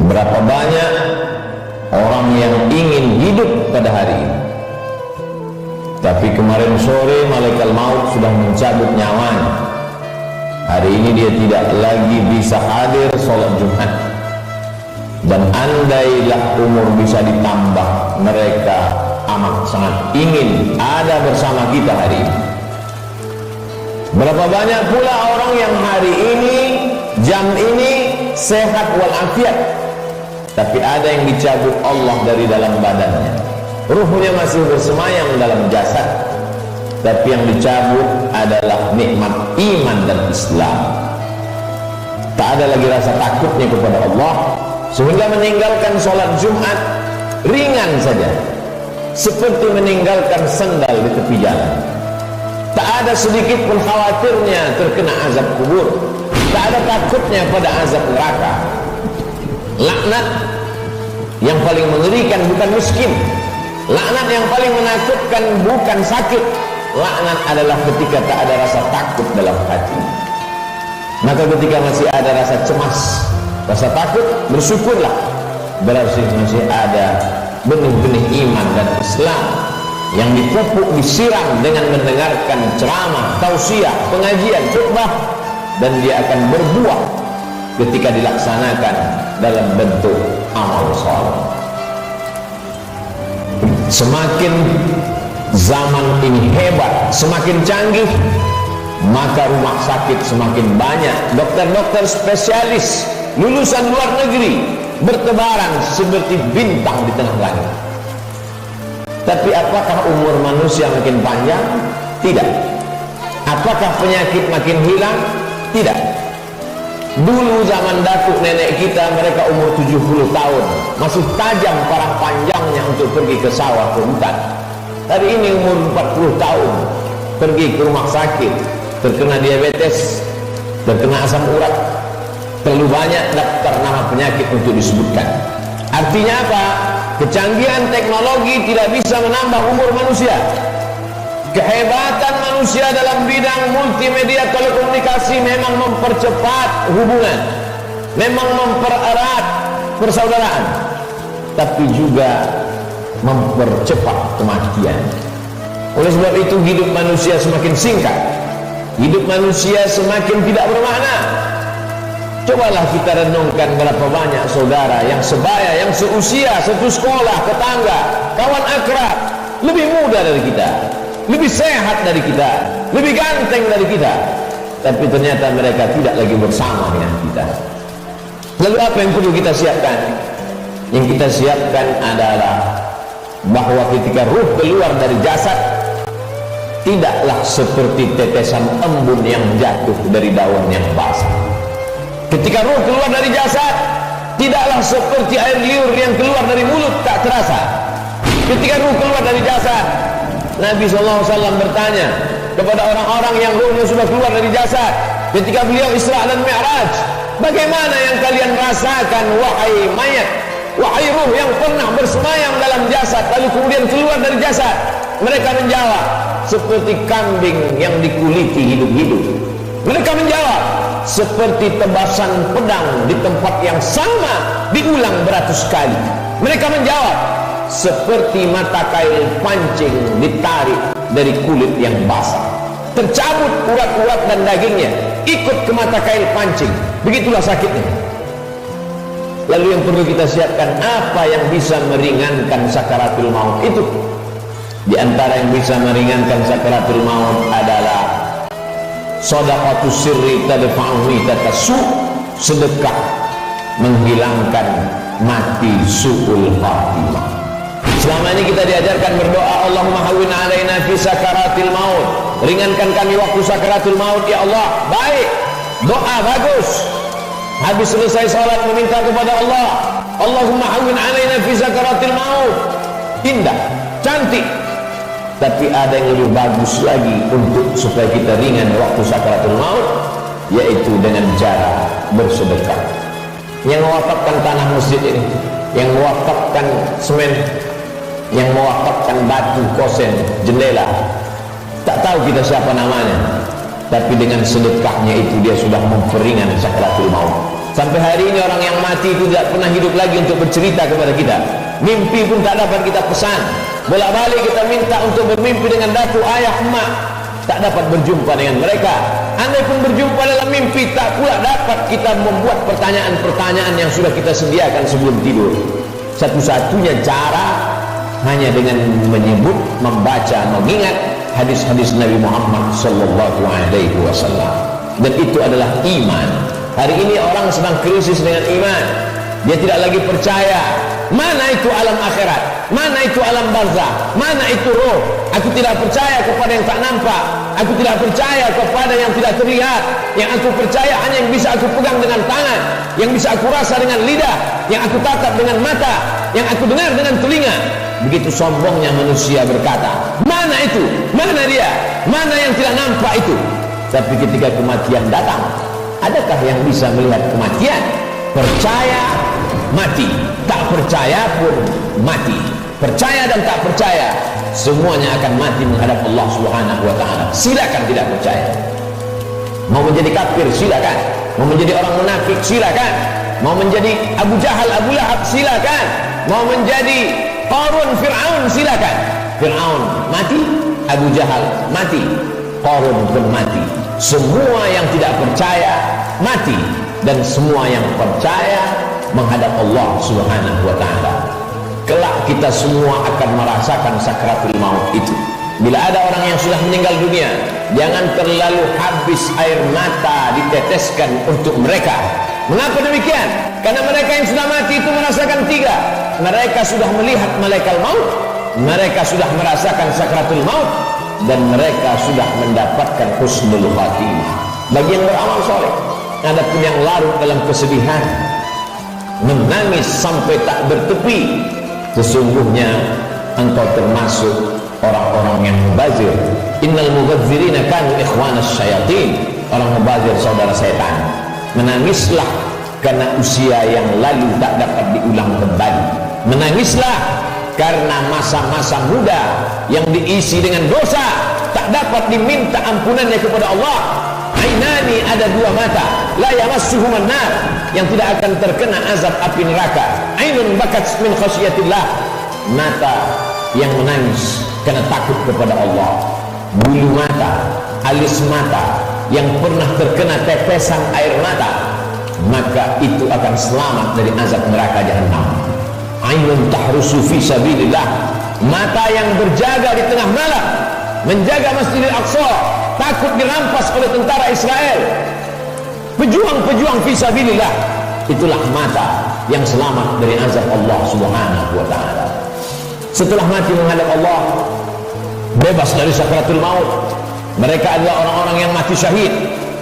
Berapa banyak orang yang ingin hidup pada hari ini, tapi kemarin sore malaikat maut sudah mencabut nyawanya. Hari ini dia tidak lagi bisa hadir sholat Jumat. Dan andailah umur bisa ditambah, mereka amat sangat ingin ada bersama kita hari ini. Berapa banyak pula orang yang hari ini, jam ini sehat walafiat, tapi ada yang dicabut Allah dari dalam badannya. Ruhnya masih bersemayam dalam jasad, tapi yang dicabut adalah nikmat iman dan Islam. Tak ada lagi rasa takutnya kepada Allah, sehingga meninggalkan sholat Jumat ringan saja, seperti meninggalkan sendal di tepi jalan. Tak ada sedikit pun khawatirnya terkena azab kubur, tak ada takutnya pada azab neraka. Laknat yang paling mengerikan bukan miskin, laknat yang paling menakutkan bukan sakit. Laknat adalah ketika tak ada rasa takut dalam hati. Maka ketika masih ada rasa cemas, rasa takut, bersyukurlah, berarti masih ada benih-benih iman dan Islam yang dipupuk, disiram dengan mendengarkan ceramah, tausiah, pengajian, khutbah, dan dia akan berbuah ketika dilaksanakan dalam bentuk amal saleh. Semakin zaman ini hebat, semakin canggih, maka rumah sakit semakin banyak, dokter-dokter spesialis lulusan luar negeri bertebaran seperti bintang di tengah langit. Tapi apakah umur manusia makin panjang? Tidak. Apakah penyakit makin hilang? Tidak. Dulu zaman datuk nenek kita, mereka umur 70 tahun masih tajam parang panjangnya untuk pergi ke sawah, ke hutan. Hari ini umur 40 tahun pergi ke rumah sakit, terkena diabetes, terkena asam urat, terlalu banyak daftar nama penyakit untuk disebutkan. Artinya apa? Kecanggihan teknologi tidak bisa menambah umur manusia. Kehebatan manusia dalam bidang multimedia telekomunikasi memang mempercepat hubungan, memang mempererat persaudaraan, tapi juga mempercepat kematian. Oleh sebab itu hidup manusia semakin singkat, hidup manusia semakin tidak bermakna. Cobalah kita renungkan berapa banyak saudara yang sebaya, yang seusia, satu sekolah, tetangga, kawan akrab, lebih muda dari kita, lebih sehat dari kita, lebih ganteng dari kita, tapi ternyata mereka tidak lagi bersama dengan kita. Lalu apa yang perlu kita siapkan? Yang kita siapkan adalah bahwa ketika ruh keluar dari jasad, tidaklah seperti tetesan embun yang jatuh dari daun yang basah. Ketika ruh keluar dari jasad, tidaklah seperti air liur yang keluar dari mulut tak terasa. Ketika ruh keluar dari jasad, Nabi SAW bertanya kepada orang-orang yang ruhnya sudah keluar dari jasad ketika beliau Isra dan Mi'raj, bagaimana yang kalian rasakan wahai mayat, wahai ruh yang pernah bersemayam dalam jasad lalu kemudian keluar dari jasad? Mereka menjawab, seperti kambing yang dikuliti hidup-hidup. Mereka menjawab, seperti tebasan pedang di tempat yang sama diulang beratus kali. Mereka menjawab, seperti mata kail pancing ditarik dari kulit yang basah, tercabut urat-urat dan dagingnya ikut ke mata kail pancing. Begitulah sakitnya. Lalu yang perlu kita siapkan, apa yang bisa meringankan sakaratul maut itu? Di antara yang bisa meringankan sakaratul maut adalah shadaqatus sirri tadfa'u tatasu, sedekah menghilangkan mati su'ul khatimah. Selama ini kita diajarkan berdoa, Allahumma hawwin alaina fi sakaratil maut, ringankan kami waktu sakaratul maut ya Allah. Baik, doa bagus. Habis selesai salat meminta kepada Allah, Allahumma hawwin alaina fi sakaratil maut. Indah, cantik. Tapi ada yang lebih bagus lagi untuk supaya kita ringan waktu sakaratul maut, yaitu dengan cara bersedekah. Yang mewakafkan tanah masjid ini, yang mewakafkan semen, yang mewakafkan batu kosen, jendela, tak tahu kita siapa namanya, tapi dengan sedekahnya itu dia sudah memperingan sakaratul maut. Sampai hari ini orang yang mati itu tidak pernah hidup lagi untuk bercerita kepada kita. Mimpi pun tak dapat kita pesan. Bolak-balik kita minta untuk bermimpi dengan datuk, ayah, emak, tak dapat berjumpa dengan mereka. Andai pun berjumpa dalam mimpi, tak pula dapat kita membuat pertanyaan-pertanyaan yang sudah kita sediakan sebelum tidur. Satu-satunya cara hanya dengan menyebut, membaca, mengingat hadis-hadis Nabi Muhammad sallallahu alaihi wasallam. Dan itu adalah iman. Hari ini orang sedang krisis dengan iman. Dia tidak lagi percaya. Mana itu alam akhirat? Mana itu alam barzah? Mana itu roh? Aku tidak percaya kepada yang tak nampak. Aku tidak percaya kepada yang tidak terlihat. Yang aku percaya hanya yang bisa aku pegang dengan tangan, yang bisa aku rasa dengan lidah, yang aku tatap dengan mata, yang aku dengar dengan telinga. Begitu sombongnya manusia berkata, mana itu? Mana dia? Mana yang tidak nampak itu? Tapi ketika kematian datang, adakah yang bisa melihat kematian? Percaya mati, tak percaya pun mati. Percaya dan tak percaya, semuanya akan mati menghadap Allah Subhanahu wa ta'ala. Silakan tidak percaya. Mau menjadi kafir, silakan. Mau menjadi orang munafik, silakan. Mau menjadi Abu Jahal, Abu Lahab, silakan. Mau menjadi Qarun, Fir'aun, silakan. Fir'aun mati, Abu Jahal mati, Qarun pun mati. Semua yang tidak percaya mati, dan semua yang percaya menghadap Allah Subhanahu wa ta'ala. Kelak kita semua akan merasakan sakratul maut itu. Bila ada orang yang sudah meninggal dunia, jangan terlalu habis air mata diteteskan untuk mereka. Mengapa demikian? Karena mereka yang sudah mati itu merasakan tiga. Mereka sudah melihat malaikat maut, mereka sudah merasakan sakratul maut, dan mereka sudah mendapatkan husnul khatimah. Bagi yang beramal soleh, adapun yang larut dalam kesedihan, menangis sampai tak bertepi, sesungguhnya engkau termasuk orang-orang yang mubazir. Innal mubazirina kanu ikhwanas syayatin. Orang mubazir saudara setan. Menangislah karena usia yang lalu tak dapat diulang kembali. Menangislah karena masa-masa muda yang diisi dengan dosa tak dapat diminta ampunannya kepada Allah. Ainani, ada dua mata, la yamassuhuman nar, yang tidak akan terkena azab api neraka. Ainun bakat min khasyatillah, mata yang menangis karena takut kepada Allah. Bulu mata, alis mata yang pernah terkena tetesan air mata, maka itu akan selamat dari azab neraka jahanam. Ainun tahrusu fi sabilillah, mata yang berjaga di tengah malam menjaga Masjidil Aqsa, takut dirampas oleh tentara Israel. Pejuang-pejuang fi sabilillah, itulah mata yang selamat dari azab Allah Subhanahu wa ta'ala. Setelah mati menghadap Allah, bebas dari sakratul maut, mereka adalah orang-orang yang mati syahid.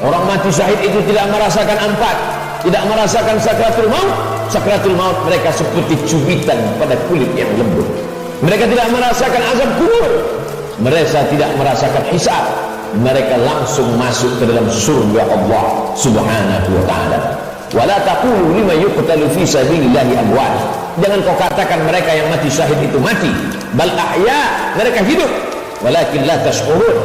Orang mati syahid itu tidak merasakan ampat, tidak merasakan sakratul maut. Sakratul maut mereka seperti cubitan pada kulit yang lembut. Mereka tidak merasakan azab kubur, mereka tidak merasakan hisab. Mereka langsung masuk ke dalam surga Allah Subhanahu wa ta'ala. Wala taqulu liman yuqtalu fi sabilillahi amwat. Jangan kau katakan mereka yang mati syahid itu mati. Bal ahya, mereka hidup. Walakin la tash'urun,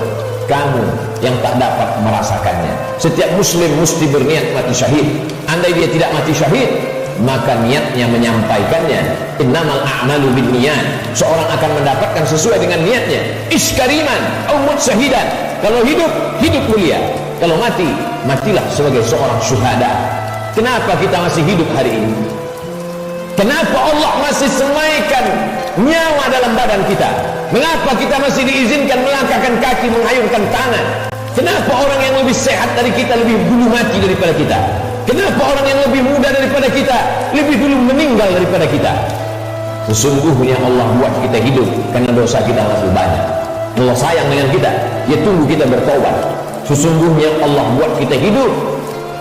kamu yang tak dapat merasakannya. Setiap muslim mesti berniat mati syahid. Andai dia tidak mati syahid, maka niatnya menyampaikannya. Innamal a'malu binniyat. Seorang akan mendapatkan sesuai dengan niatnya. Iskariman au mut syahidan. Kalau hidup, hidup mulia. Kalau mati, matilah sebagai seorang syuhada. Kenapa kita masih hidup hari ini? Kenapa Allah masih semaikan nyawa dalam badan kita? Mengapa kita masih diizinkan melangkahkan kaki, mengayunkan tangan? Kenapa orang yang lebih sehat dari kita lebih dulu mati daripada kita? Kenapa orang yang lebih muda daripada kita lebih dulu meninggal daripada kita? Sesungguhnya Allah buat kita hidup karena dosa kita masih banyak. Allah sayang dengan kita, Dia tunggu kita bertobat. Sesungguhnya Allah buat kita hidup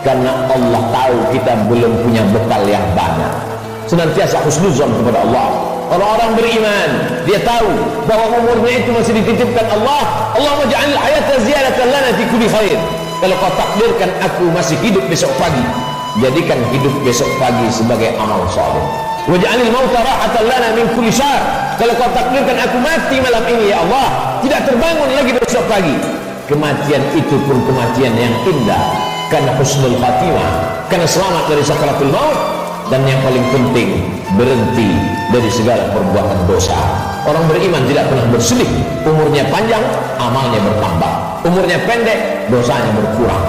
karena Allah tahu kita belum punya bekal yang banyak. Senantiasa husnuzon kepada Allah. Orang-orang beriman, dia tahu bahwa umurnya itu masih dititipkan Allah. Allahumma ja'alil hayata ziyadatan lana fi kulli khair. Kalau kau takdirkan aku masih hidup besok pagi, jadikan hidup besok pagi sebagai amal saleh. Waj'alil mauta rahatan lana min kulli syarr. Kalau kau takdirkan aku mati malam ini ya Allah, tidak terbangun lagi besok pagi, kematian itu pun kematian yang indah. karena husnul khatimah, karena selamat dari sakaratul maut. Dan yang paling penting, berhenti dari segala perbuatan dosa. Orang beriman tidak pernah bersedih. Umurnya panjang, amalnya bertambah. Umurnya pendek, dosanya berkurang.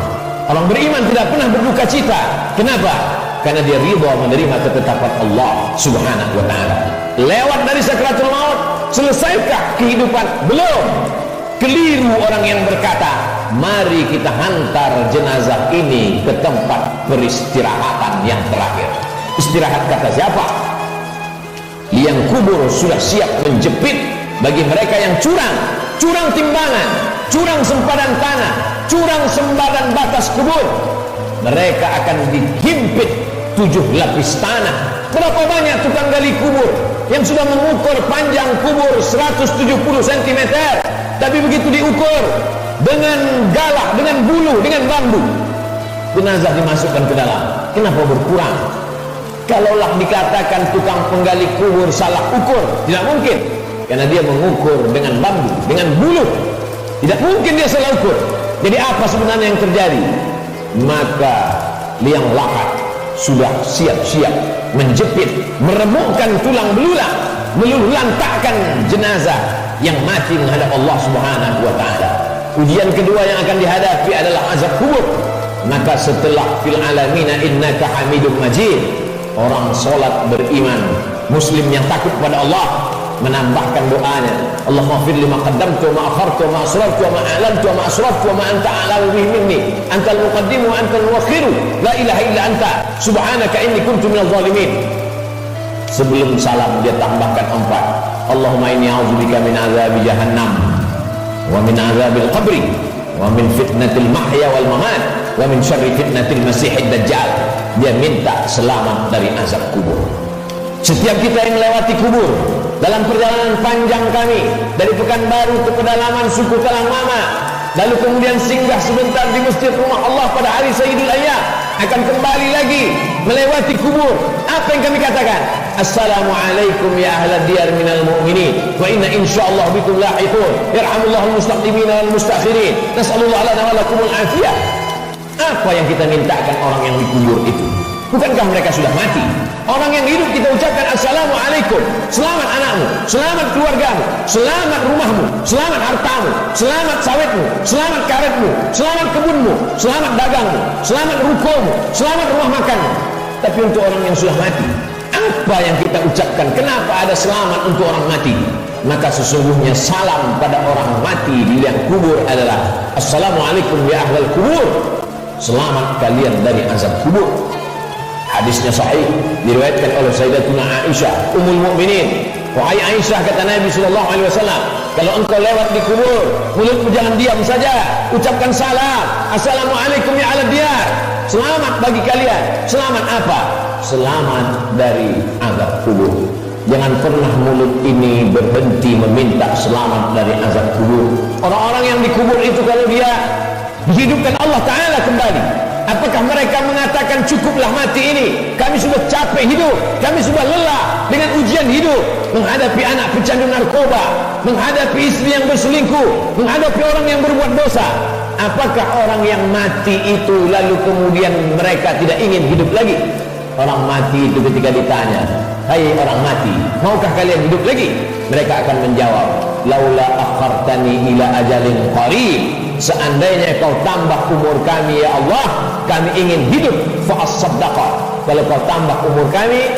Orang beriman tidak pernah berduka cita. Kenapa? Karena dia ridha menerima ketetapan Allah subhanahu wa ta'ala. Lewat dari sakaratul maut, selesaikah kehidupan? Belum. Keliru orang yang berkata, mari kita hantar jenazah ini ke tempat peristirahatan yang terakhir. Istirahat kata siapa? Liang kubur sudah siap menjepit bagi mereka yang curang. Curang timbangan, curang sempadan tanah, curang sempadan batas kubur. Mereka akan dihimpit 7 lapis tanah. Berapa banyak tukang gali kubur yang sudah mengukur panjang kubur 170 cm, tapi begitu diukur dengan galah, dengan bulu, dengan bambu, jenazah dimasukkan ke dalam. Kenapa berkurang? Kalaulah dikatakan tukang penggali kubur salah ukur, tidak mungkin, karena dia mengukur dengan bambu, dengan bulu. Tidak mungkin dia salah ukur. Jadi apa sebenarnya yang terjadi? Maka liang lahat sudah siap-siap menjepit, meremukkan tulang belulang, meluluhlantakkan jenazah yang mati menghadap Allah subhanahu wa ta'ala. Ujian kedua yang akan dihadapi adalah azab kubur. Maka setelah fil alamina innaka hamidum majid, orang solat beriman, muslim yang takut pada Allah, menambahkan doanya, Allahumma fir lima qaddamtu wa ma akhartu wa ma asrartu wa ma a'lantu wa ma asraftu wa ma anta a'lamu bihi minni antal muqaddimu wa antal muakhiru la ilaha illa anta subhanaka inni kuntu minadh dhalimin. Sebelum salam dia tambahkan 4, Allahumma inni a'udzubika min azabi jahannam wa min azabil qabri wa min fitnatil mahya wal mamat wa min syarri fitnatil masihid dajjal. Dia minta selamat dari azab kubur. Setiap kita yang melewati kubur dalam perjalanan panjang kami dari Pekanbaru ke pedalaman suku Talang Mama, lalu kemudian singgah sebentar di masjid rumah Allah pada hari Sayyidul Ayyam, akan kembali lagi melewati kubur. Apa yang kami katakan? Assalamualaikum ya ahlad diyar minal mu'minin wa inna insyaallah bikum lahiqun yarhamullahul mustaqdimin wal mustakhirin nas'alullah lana wa lakumul afiyah. Apa yang kita mintakan orang yang dikubur itu? Bukankah mereka sudah mati? Orang yang hidup kita ucapkan Assalamualaikum, selamat anakmu, selamat keluargamu, selamat rumahmu, selamat hartamu, selamat sawitmu, selamat karetmu, selamat kebunmu, selamat dagangmu, selamat rukomu, selamat rumah makanmu. Tapi untuk orang yang sudah mati, apa yang kita ucapkan? Kenapa ada selamat untuk orang mati? Maka sesungguhnya salam pada orang mati di liang kubur adalah Assalamualaikum ya ahlal kubur, selamat kalian dari azab kubur. Hadisnya sahih, diriwayatkan oleh Sayyidatuna Aisyah Ummul Mukminin. Wahai Aisyah, kata Nabi sallallahu alaihi wasallam, kalau engkau lewat di kubur, mulutmu jangan diam saja, ucapkan salam, Assalamualaikum ya ahlad diyar, selamat bagi kalian. Selamat apa? Selamat dari azab kubur. Jangan pernah mulut ini berhenti meminta selamat dari azab kubur. Orang-orang yang dikubur itu kalau dia dihidupkan Allah Ta'ala kembali, apakah mereka mengatakan cukuplah mati ini, kami sudah capek hidup, kami sudah lelah dengan ujian hidup, menghadapi anak pecandu narkoba, menghadapi istri yang berselingkuh, menghadapi orang yang berbuat dosa? Apakah orang yang mati itu lalu kemudian mereka tidak ingin hidup lagi? Orang mati itu ketika ditanya, hai orang mati, maukah kalian hidup lagi? Mereka akan menjawab, laula akhartani ila ajalin qarib, seandainya kau tambah umur kami ya Allah, kami ingin hidup, fa'as-saddaqa, kalau kau tambah umur kami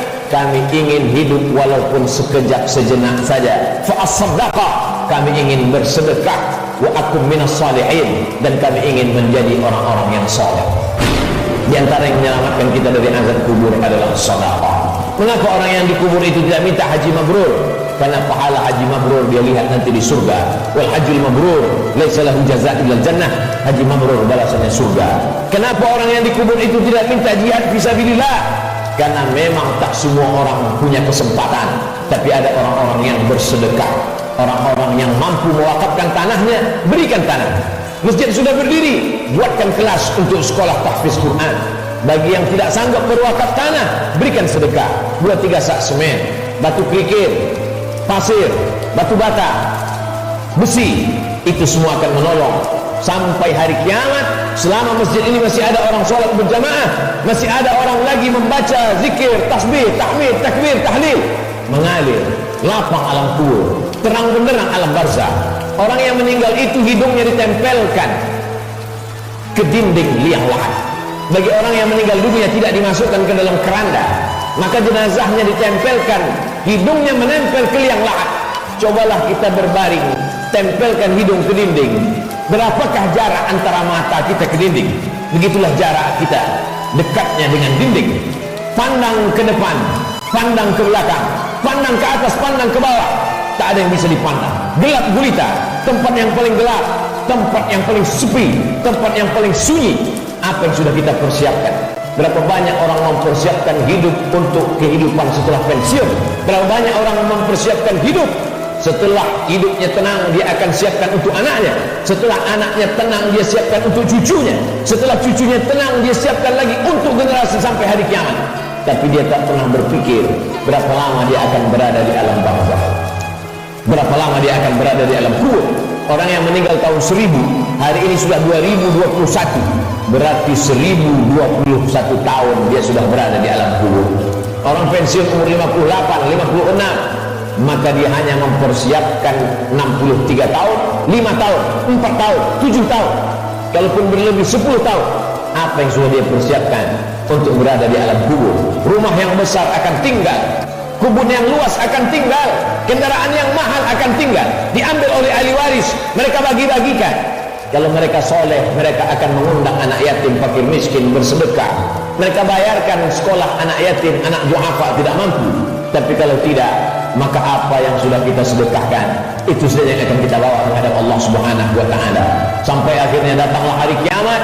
ingin hidup walaupun sekejap sejenak saja, fa'as-saddaqa, kami ingin bersedekah, wa akum minas salihin, dan kami ingin menjadi orang-orang yang saleh. Di antara yang menyelamatkan kita dari azab kubur adalah sedekah. Mengapa orang yang dikubur itu tidak minta haji mabrur? Karena pahala haji mabrur dia lihat nanti di surga. Wal hajjul mabrur laisa lahu jazaa'un illa jannah. Haji mabrur balasannya surga. Kenapa orang yang dikubur itu tidak minta jihad fisabilillah? Karena memang tak semua orang punya kesempatan, tapi ada orang-orang yang bersedekah, orang-orang yang mampu mewakafkan tanahnya, berikan tanah. Masjid sudah berdiri, buatkan kelas untuk sekolah tahfiz Quran. Bagi yang tidak sanggup berwakaf tanah, berikan sedekah 2-3 sak semen, batu kerikil, pasir, batu bata, besi. Itu semua akan menolong sampai hari kiamat. selama masjid ini masih ada orang sholat berjamaah, masih ada orang lagi membaca zikir, tasbih, tahmid, takbir, tahlil, mengalir lapang alam kubur, terang benderang alam barzah. Orang yang meninggal itu hidungnya ditempelkan ke dinding liang lahat. Bagi orang yang meninggal dunia tidak dimasukkan ke dalam keranda, maka jenazahnya ditempelkan, hidungnya menempel ke liang lahat. Cobalah kita berbaring, tempelkan hidung ke dinding. Berapakah jarak antara mata kita ke dinding? Begitulah jarak kita dekatnya dengan dinding. Pandang ke depan, pandang ke belakang, pandang ke atas, pandang ke bawah, tak ada yang bisa dipandang. Gelap gulita, tempat yang paling gelap, tempat yang paling sepi, tempat yang paling sunyi. Apa yang sudah kita persiapkan? Berapa banyak orang mempersiapkan hidup untuk kehidupan setelah pensiun? Berapa banyak orang mempersiapkan hidup setelah hidupnya tenang, dia akan siapkan untuk anaknya. Setelah anaknya tenang, dia siapkan untuk cucunya. Setelah cucunya tenang, dia siapkan lagi untuk generasi sampai hari kiamat. Tapi dia tak pernah berpikir berapa lama dia akan berada di alam barzakh, berapa lama dia akan berada di alam kubur. Orang yang meninggal tahun 1000, hari ini sudah 2021, berarti 1021 tahun dia sudah berada di alam kubur. Orang pensiun umur 58, 56, maka dia hanya mempersiapkan 63 tahun, 5 tahun, 4 tahun, 7 tahun. Kalaupun berlebih 10 tahun, apa yang sudah dia persiapkan untuk berada di alam kubur? Rumah yang besar akan tinggal, kebun yang luas akan tinggal, kendaraan yang mahal akan tinggal, diambil oleh ahli waris, mereka bagi-bagikan. Kalau mereka soleh, mereka akan mengundang anak yatim, fakir miskin bersedekah. Mereka bayarkan sekolah anak yatim, anak duafa tidak mampu. Tapi kalau tidak, maka apa yang sudah kita sedekahkan, itu saja yang akan kita bawa menghadap Allah Subhanahu wa Ta'ala. Sampai akhirnya datanglah hari kiamat,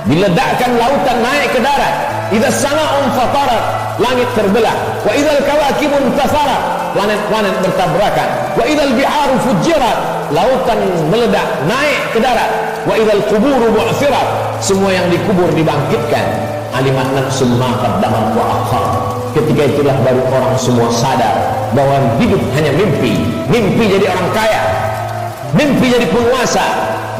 diledakkan lautan naik ke darat. Idza sama'un fatarat, langit terbelah. Wa idzal kawakibu intasarat, planet-planet bertabrakan. Wa idzal biharu fujirat, lautan meledak naik ke darat. Wa idzal quburu bu'thirat, semua yang dikubur dibangkitkan. Alimat nafsum ma qaddamat wa akhar. Ketika itulah baru orang semua sadar bahwa hidup hanya mimpi. Mimpi jadi orang kaya, mimpi jadi penguasa,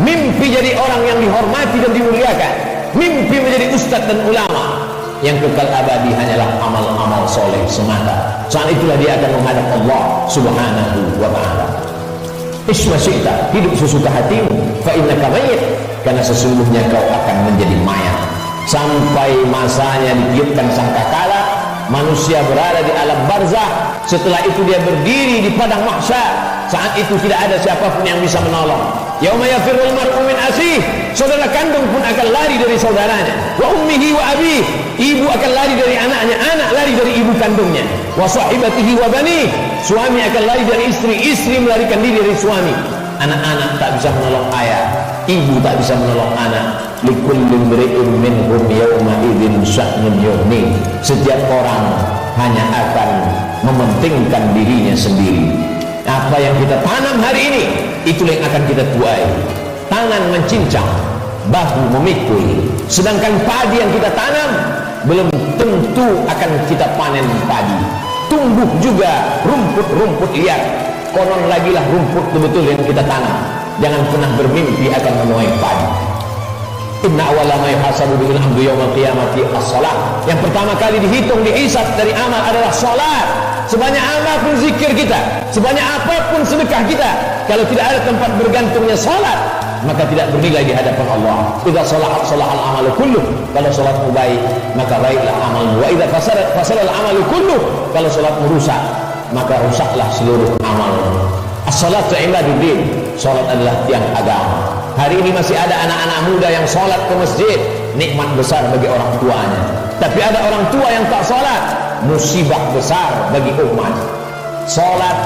mimpi jadi orang yang dihormati dan dimuliakan, mimpi menjadi ustadz dan ulama. Yang kekal abadi hanyalah amal-amal soleh semata. Saat itulah dia akan menghadap Allah Subhanahu wa Ta'ala. Isma syi'ta, hidup sesuka hatimu, fa innaka mayyit, karena sesungguhnya kau akan menjadi mayat. Sampai masanya ditiupkan sangkakala, manusia berada di alam barzah. Setelah itu dia berdiri di padang mahsyar. Saat itu tidak ada siapapun yang bisa menolong. Yauma yafirrul mar'u min akhihi, saudara kandung pun akan lari dari saudaranya. Wa ummihi wa abihi, ibu akan lari dari anaknya, anak lari dari ibu kandungnya. Wa sahibatihi wa bani, suami akan lari dari istri, istri melarikan diri dari suami. Anak-anak tak bisa menolong ayah, ibu tak bisa menolong anak. Likulli imri'in minhum yawma idzin sya'nun yughni, setiap orang hanya akan mementingkan dirinya sendiri. Apa yang kita tanam hari ini, itulah yang akan kita tuai. Tangan mencincang, bahu memikul. Sedangkan padi yang kita tanam belum tentu akan kita panen padi. Tumbuh juga rumput-rumput liar. Konon lagilah rumput betul yang kita tanam. Jangan pernah bermimpi akan menuai padi. Inna awwala ma yuhasabu bil 'abdi yaumil qiyamati as-shalah. Yang pertama kali dihitung, dihisab dari amal adalah salat. Sebanyak apapun zikir kita, sebanyak apapun sedekah kita, kalau tidak ada tempat bergantungnya salat, maka tidak bernilai di hadapan Allah. Idza salahat salahal amalu kulluh, kalau salatmu baik, maka baiklah amalmu. Wa idza fasadat fasadal amalu kulluh, kalau salatmu rusak, maka rusaklah seluruh amalmu. As-salatu imaduddin, salat adalah tiang agama. Hari ini masih ada anak-anak muda yang salat ke masjid, nikmat besar bagi orang tuanya. Tapi ada orang tua yang tak salat, musibah besar bagi umat. Salat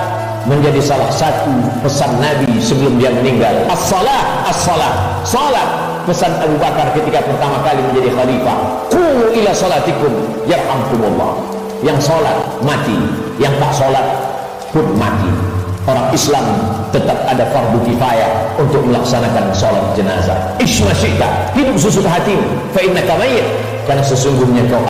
menjadi salah satu pesan Nabi sebelum dia meninggal. As-salah, as-salah, salat. Pesan Abu Bakar ketika pertama kali menjadi khalifah, qumu ila salatikum yarhamkumullah. Yang salat mati, yang tak salat pun mati. Orang Islam tetap ada fardu kifayah untuk melaksanakan salat jenazah. Isma syi'ta, hidup sesuka hatimu, fa innaka mayyit, karena sesungguhnya kau